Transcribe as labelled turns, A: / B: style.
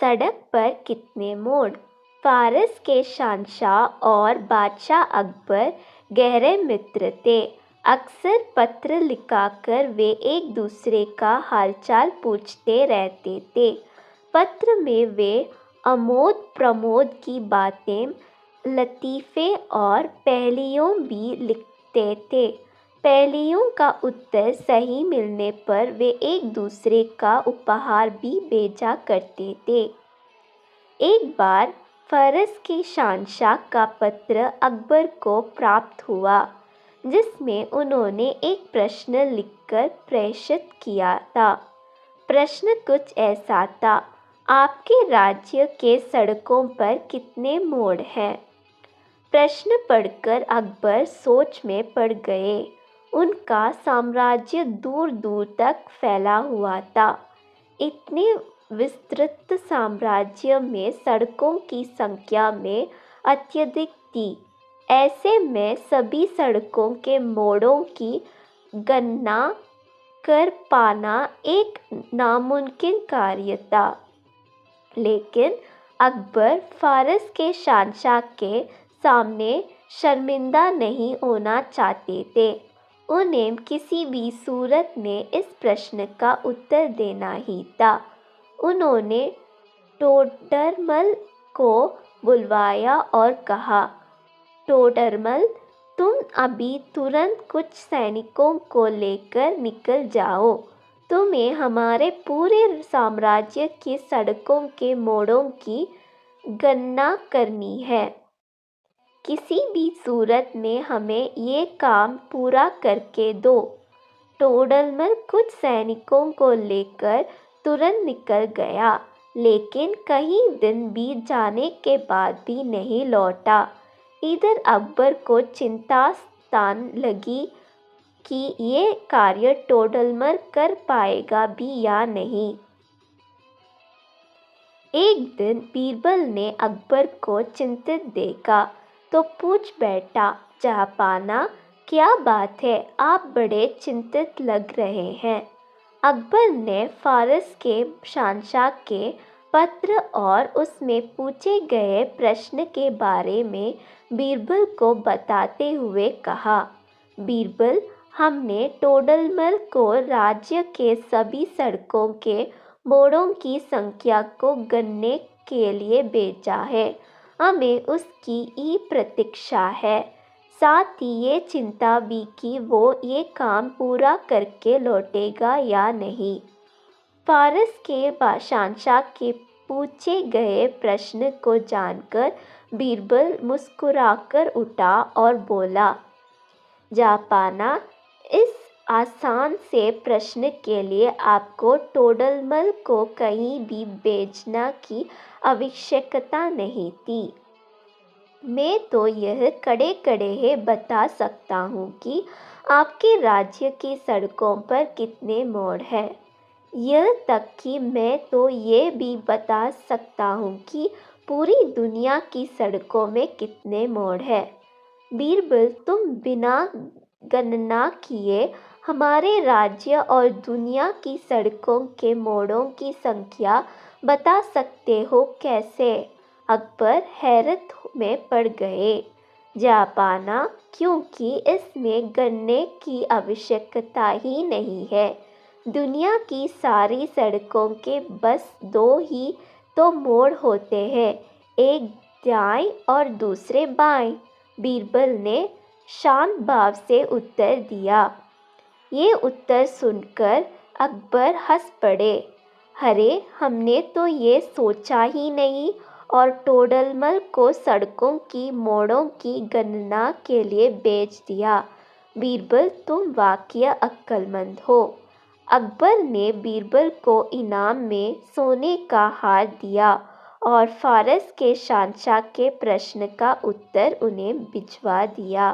A: सड़क पर कितने मोड़। फारस के शहंशाह और बादशाह अकबर गहरे मित्र थे। अक्सर पत्र लिखकर वे एक दूसरे का हालचाल पूछते रहते थे। पत्र में वे आमोद प्रमोद की बातें, लतीफ़े और पहेलियों भी लिखते थे। पहेलियों का उत्तर सही मिलने पर वे एक दूसरे का उपहार भी भेजा करते थे। एक बार फारस के शहंशाह का पत्र अकबर को प्राप्त हुआ, जिसमें उन्होंने एक प्रश्न लिखकर प्रेषित किया था। प्रश्न कुछ ऐसा था, आपके राज्य के सड़कों पर कितने मोड़ हैं। प्रश्न पढ़कर अकबर सोच में पड़ गए। उनका साम्राज्य दूर दूर तक फैला हुआ था। इतने विस्तृत साम्राज्य में सड़कों की संख्या में अत्यधिक थी। ऐसे में सभी सड़कों के मोड़ों की गणना कर पाना एक नामुमकिन कार्य था। लेकिन अकबर फारस के शहंशाह के सामने शर्मिंदा नहीं होना चाहते थे। उन्हें किसी भी सूरत में इस प्रश्न का उत्तर देना ही था। उन्होंने टोडरमल को बुलवाया और कहा, टोडरमल, तुम अभी तुरंत कुछ सैनिकों को लेकर निकल जाओ। तुम्हें हमारे पूरे साम्राज्य की सड़कों के मोड़ों की गणना करनी है। किसी भी सूरत में हमें ये काम पूरा करके दो। टोडरमल कुछ सैनिकों को लेकर तुरंत निकल गया, लेकिन कई दिन बीत जाने के बाद भी नहीं लौटा। इधर अकबर को चिंता तान लगी कि ये कार्य टोडरमल कर पाएगा भी या नहीं। एक दिन बीरबल ने अकबर को चिंतित देखा तो पूछ बैठा, जहाँपनाह, क्या बात है, आप बड़े चिंतित लग रहे हैं। अकबर ने फारस के शहंशाह के पत्र और उसमें पूछे गए प्रश्न के बारे में बीरबल को बताते हुए कहा, बीरबल, हमने टोडरमल को राज्य के सभी सड़कों के मोड़ों की संख्या को गिनने के लिए भेजा है। हमें उसकी ही प्रतीक्षा है। साथ ही ये चिंता भी कि वो ये काम पूरा करके लौटेगा या नहीं। फारस के शहंशाह के पूछे गए प्रश्न को जानकर बीरबल मुस्कुराकर उठा और बोला, जहाँपनाह, इस आसान से प्रश्न के लिए आपको टोडरमल को कहीं भी भेजने की आवश्यकता नहीं थी। मैं तो यह कड़े कड़े बता सकता हूँ कि आपके राज्य की सड़कों पर कितने मोड़ हैं। यह तक कि मैं तो ये भी बता सकता हूँ कि पूरी दुनिया की सड़कों में कितने मोड़ हैं। बीरबल, तुम बिना गणना किए हमारे राज्य और दुनिया की सड़कों के मोड़ों की संख्या बता सकते हो कैसे। अकबर हैरत में पड़ गए। जहाँपनाह, क्योंकि इसमें गणने की आवश्यकता ही नहीं है। दुनिया की सारी सड़कों के बस दो ही तो मोड़ होते हैं, एक दाएं और दूसरे बाएं। बीरबल ने शांत भाव से उत्तर दिया। ये उत्तर सुनकर अकबर हंस पड़े। अरे, हमने तो ये सोचा ही नहीं और टोडरमल को सड़कों की मोड़ों की गणना के लिए भेज दिया। बीरबल, तुम वाकई अक्लमंद हो। अकबर ने बीरबल को इनाम में सोने का हार दिया और फारस के शहंशाह के प्रश्न का उत्तर उन्हें भिजवा दिया।